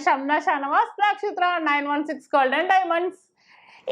Shamna Shanavas, Nakshatra 916 Golden Diamonds.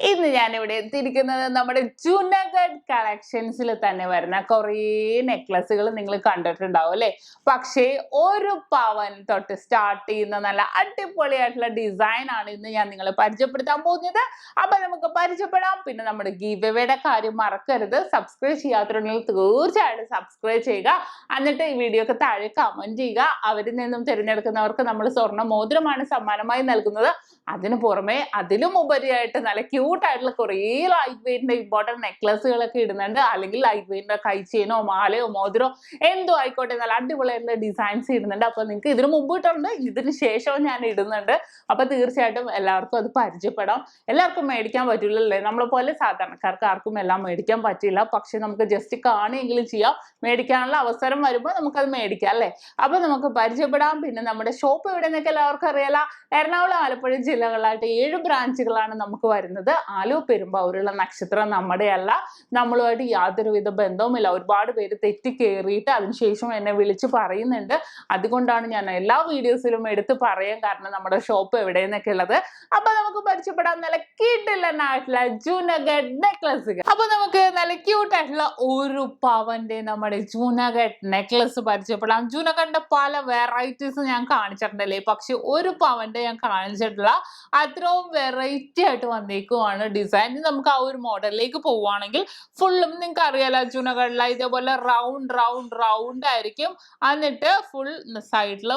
ഇന്ന് ഞാൻ ഇവിടെ എത്തിയിരിക്കുന്നത് നമ്മുടെ ജൂനഗഡ് കളക്ഷൻസിൽ തന്നെ വരുന്ന കുറേ നെക്ലസുകൾ നിങ്ങൾ കണ്ടിട്ടുണ്ടാവും അല്ലേ. പക്ഷേ ഒരു പവൻ തൊട്ട് സ്റ്റാർട്ട് ചെയ്യുന്ന നല്ല അടിപൊളിയായിട്ടുള്ള ഡിസൈൻ ആണ് ഇന്ന് ഞാൻ നിങ്ങളെ പരിചയപ്പെടുത്താൻ പോകുന്നത്. അപ്പൊ നമുക്ക് പരിചയപ്പെടാം. പിന്നെ നമ്മുടെ ഗീവ് എവേയുടെ കാര്യം മറക്കരുത്. സബ്സ്ക്രൈബ് ചെയ്യാത്തവരുണ്ടെങ്കിൽ തീർച്ചയായിട്ടും സബ്സ്ക്രൈബ് ചെയ്യുക. എന്നിട്ട് ഈ വീഡിയോക്ക് താഴെ കമന്റ് ചെയ്യുക. അവരിൽ നിന്നും തിരഞ്ഞെടുക്കുന്നവർക്ക് നമ്മൾ സ്വർണ്ണ മോതിരമാണ് സമ്മാനമായി നൽകുന്നത്. അതിനു പുറമെ അതിലും ഉപരിയായിട്ട് നല്ല ക്യൂട്ടായിട്ടുള്ള കുറേ ലൈറ്റ് വെയിറ്റിന്റെ ഇമ്പോർട്ടൻറ്റ് നെക്ലസുകളൊക്കെ ഇടുന്നുണ്ട്. അല്ലെങ്കിൽ ലൈറ്റ് വെയിറ്റിന്റെ കൈച്ചെയിനോ മാലയോ മോതിരോ എന്തോ ആയിക്കോട്ടെ നല്ല അടിപൊളിയായിട്ടുള്ള ഡിസൈൻസ് ഇടുന്നുണ്ട്. അപ്പൊ നിങ്ങൾക്ക് ഇതിന് മുമ്പ് ഇട്ടുണ്ട്, ഇതിന് ശേഷവും ഞാൻ ഇടുന്നുണ്ട്. അപ്പൊ തീർച്ചയായിട്ടും എല്ലാവർക്കും അത് പരിചയപ്പെടാം. എല്ലാവർക്കും മേടിക്കാൻ പറ്റില്ലല്ലേ, നമ്മളെ പോലെ സാധാരണക്കാർക്ക് ആർക്കും എല്ലാം മേടിക്കാൻ പറ്റില്ല. പക്ഷെ നമുക്ക് ജസ്റ്റ് കാണുകയെങ്കിലും ചെയ്യാം. മേടിക്കാനുള്ള അവസരം വരുമ്പോൾ നമുക്കത് മേടിക്കാം അല്ലേ. അപ്പൊ നമുക്ക് പരിചയപ്പെടാം. പിന്നെ നമ്മുടെ ഷോപ്പ് എവിടെ നിന്നൊക്കെ എല്ലാവർക്കും അറിയാലോ. എറണാകുളം, ആലപ്പുഴ ജില്ലകളായിട്ട് 7 ബ്രാഞ്ചുകളാണ് നമുക്ക് വരുന്നത്. ആലുവ, പെരുമ്പാവൂരുള്ള നക്ഷത്ര നമ്മുടെ അല്ല, നമ്മളുമായിട്ട് യാതൊരുവിധ ബന്ധവുമില്ല. ഒരുപാട് പേര് തെറ്റി കയറിയിട്ട് അതിനുശേഷം എന്നെ വിളിച്ച് പറയുന്നുണ്ട്. അതുകൊണ്ടാണ് ഞാൻ എല്ലാ വീഡിയോസിലും എടുത്ത് പറയാൻ കാരണം നമ്മുടെ ഷോപ്പ് എവിടെയെന്നൊക്കെ ഉള്ളത്. അപ്പൊ നമുക്ക് പരിചയപ്പെടാം നല്ല ക്യൂട്ടുള്ളതായിട്ടുള്ള ജൂനഗഡ് നെക്ലസുകൾ. അപ്പൊ നമുക്ക് നല്ല ക്യൂട്ടായിട്ടുള്ള ഒരു പവന്റെ നമ്മുടെ ജൂനഗഡ് നെക്ലസ് പരിചയപ്പെടാം. ജൂനഗഡിന്റെ പല വെറൈറ്റീസ് ഞാൻ കാണിച്ചിട്ടുണ്ടല്ലേ, പക്ഷെ ഒരു പവന്റെ ഞാൻ കാണിച്ചിട്ടില്ല. അത്രയും വെറൈറ്റി ആയിട്ട് വന്നേക്കുവാണ് ഡിസൈൻ. നമുക്ക് ആ ഒരു മോഡലിലേക്ക് പോവുകയാണെങ്കിൽ ഫുള്ളും നിങ്ങൾക്ക് അറിയാലോ ജൂനഗഡില ഇതേപോലെ റൗണ്ട് ആയിരിക്കും. എന്നിട്ട് ഫുൾ സൈഡിൽ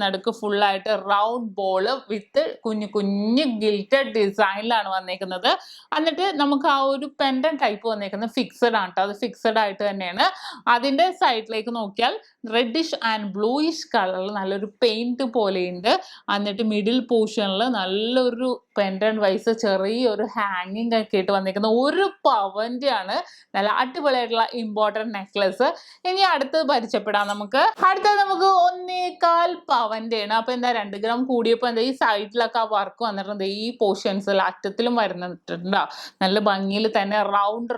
നടുക്ക് ഫുള്ളായിട്ട് റൗണ്ട് ബോള് വിത്ത് കുഞ്ഞു ഗിൽറ്റഡ് ഡിസൈനിലാണ് വന്നേക്കുന്നത്. എന്നിട്ട് നമുക്ക് ആ ഒരു പെൻഡൻ ടൈപ്പ് വന്നേക്കുന്നത് ഫിക്സഡ് ആണ് കേട്ടോ. അത് ഫിക്സഡ് ആയിട്ട് തന്നെയാണ്. അതിന്റെ സൈഡിലേക്ക് നോക്കിയാൽ റെഡിഷ് ആൻഡ് ബ്ലൂയിഷ് കളറിൽ നല്ലൊരു പെയിന്റ് പോലെയുണ്ട്. എന്നിട്ട് മിഡിൽ പോർഷനിൽ നല്ലൊരു പെൻഡൻ വൈസ് ചെറിയൊരു ഹാങ്ങിങ് ഒക്കെ ആയിട്ട് വന്നിരിക്കുന്ന ഒരു പവന്റെ ആണ് നല്ല അടിപൊളിയായിട്ടുള്ള ഇമ്പോർട്ടൻറ്റ് നെക്ലസ്. ഇനി അടുത്തത് പരിചയപ്പെടാം. നമുക്ക് 1.25 പവന്റെ ആണ്. അപ്പൊ എന്താ 2 ഗ്രാം കൂടിയപ്പോൾ എന്താ ഈ സൈഡിലൊക്കെ ആ വർക്ക് വന്നിട്ടുണ്ട്. ഈ പോർഷൻസിൽ അറ്റത്തിലും വരുന്നുണ്ടോ നല്ല ഭംഗിയിൽ തന്നെ റൗണ്ട്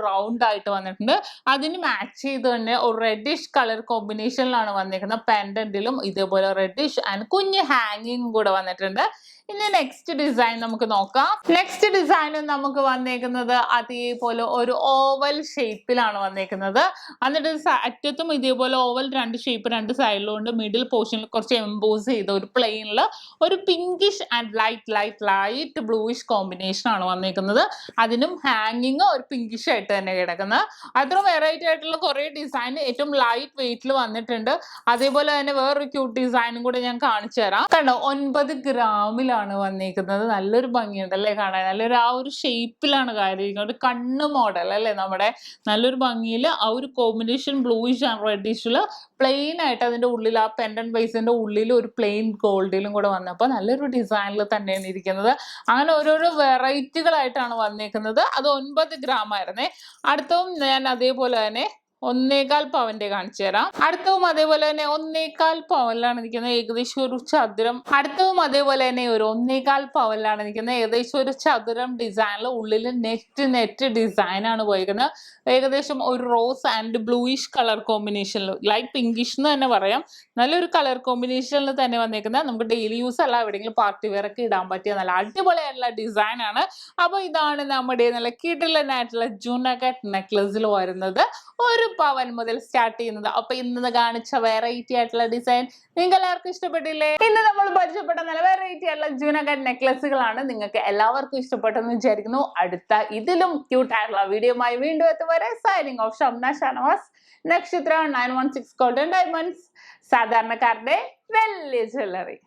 ആയിട്ട് വന്നിട്ടുണ്ട്. അതിന് മാച്ച് ചെയ്ത് തന്നെ ഒരു റെഡിഷ് കളർ കോമ്പിനേഷനിലാണ് വന്നിരിക്കുന്നത്. പെൻഡന്റിലും ഇതേപോലെ റെഡിഷ് ആൻഡ് കുഞ്ഞ് ഹാങ്ങിങ് കൂടെ വന്നിട്ടുണ്ട്. ഇനി നെക്സ്റ്റ് ഡിസൈൻ നമുക്ക് നോക്കാം. നെക്സ്റ്റ് ഡിസൈൻ നമുക്ക് വന്നേക്കുന്നത് അതേപോലെ ഒരു ഓവൽ ഷേപ്പിലാണ് വന്നേക്കുന്നത്. എന്നിട്ട് അറ്റത്തും ഇതേപോലെ ഓവൽ 2 ഷേപ്പ് 2 സൈഡിലും ഉണ്ട്. മിഡിൽ പോർഷനിൽ കുറച്ച് എംബോസ് ചെയ്ത ഒരു പ്ലെയിനിൽ ഒരു pinkish and light bluish combination ആണ് വന്നേക്കുന്നത്. അതിനും ഹാങ്ങിങ് ഒരു പിങ്കിഷ് ആയിട്ട് തന്നെ കിടക്കുന്നത്. അത്ര വെറൈറ്റി ആയിട്ടുള്ള കുറേ ഡിസൈൻ ഏറ്റവും ലൈറ്റ് വെയിറ്റിൽ വന്നിട്ടുണ്ട്. അതേപോലെ തന്നെ വേറൊരു ക്യൂട്ട് ഡിസൈനും കൂടെ ഞാൻ കാണിച്ചു തരാം. കണ്ടോ 9 ഗ്രാമിലാണ് വന്നിരിക്കുന്നത്. നല്ലൊരു ഭംഗിയുണ്ട് അല്ലേ കാണാൻ. നല്ലൊരു ആ ഒരു ഷേപ്പിലാണ് കാര്യമായിരിക്കുന്നത്. ഒരു കണ്ണ് മോഡൽ അല്ലേ നമ്മുടെ. നല്ലൊരു ഭംഗിയിൽ ആ ഒരു കോമ്പിനേഷൻ ബ്ലൂയിഷ് ആൻഡ് റെഡിഷിൽ പ്ലെയിൻ ആയിട്ട് അതിന്റെ ഉള്ളിൽ ആ പെൻഡൻ ബേസിന്റെ ഉള്ളിൽ ഒരു പ്ലെയിൻ ഗോൾഡിലും കൂടെ വന്നപ്പോൾ നല്ലൊരു ഡിസൈനിൽ തന്നെയാണ് ഇരിക്കുന്നത്. അങ്ങനെ ഓരോരോ വെറൈറ്റികളായിട്ടാണ് വന്നേക്കുന്നത്. അത് 9 ഗ്രാം ആയിരുന്നേ. അടുത്തതും ഞാൻ അതേപോലെ തന്നെ 1.25 പവന്റെ കാണിച്ചു തരാം. അടുത്തതും അതേപോലെ തന്നെ 1.25 പവനിലാണ് നിൽക്കുന്നത്. ഏകദേശം ഒരു ചതുരം. അടുത്തതും അതേപോലെ തന്നെ ഒരു 1.25 പവനിലാണ് നിൽക്കുന്നത്. ഏകദേശം ഒരു ചതുരം ഡിസൈനിൽ ഉള്ളിൽ നെറ്റ് ഡിസൈൻ ആണ് പോയിരിക്കുന്നത്. ഏകദേശം ഒരു റോസ് ആൻഡ് ബ്ലൂയിഷ് കളർ കോമ്പിനേഷനിൽ ലൈറ്റ് പിങ്കിഷ് എന്ന് തന്നെ പറയാം. നല്ലൊരു കളർ കോമ്പിനേഷനിൽ തന്നെ വന്നേക്കുന്നത്. നമുക്ക് ഡെയിലി യൂസ് അല്ല, എവിടെയെങ്കിലും പാർട്ടി വെയർ ഒക്കെ ഇടാൻ പറ്റിയ നല്ല അടിപൊളിയായിട്ടുള്ള ഡിസൈൻ ആണ്. അപ്പൊ ഇതാണ് നമ്മുടെ നല്ല കിടിലനായിട്ടുള്ള ജൂനഗഡ് നെക്ലസിൽ വരുന്നത്. ഒരു പവൻ മുതൽ സ്റ്റാർട്ട് ചെയ്യുന്നത്. അപ്പൊ ഇന്ന് കാണിച്ച വെറൈറ്റി ആയിട്ടുള്ള ഡിസൈൻ നിങ്ങൾക്ക് എല്ലാവർക്കും ഇഷ്ടപ്പെട്ടില്ലേ? ഇന്ന് നമ്മൾ പരിചയപ്പെട്ട നല്ല വെറൈറ്റി ആയിട്ടുള്ള ജൂനഗഡ് നെക്ലസുകളാണ്. നിങ്ങൾക്ക് എല്ലാവർക്കും ഇഷ്ടപ്പെട്ടെന്ന് വിചാരിക്കുന്നു. അടുത്ത ഇതിലും ക്യൂട്ട് ആയിട്ടുള്ള വീഡിയോയുമായി വീണ്ടും എത്തുവരെ സൈനിങ് ഓഫ് ഷംന ഷാനവാസ്, നക്ഷത്ര 916 ഗോൾഡൻ ഡയമണ്ട്സ്, സാധാരണക്കാരുടെ വലിയ ജ്വല്ലറി.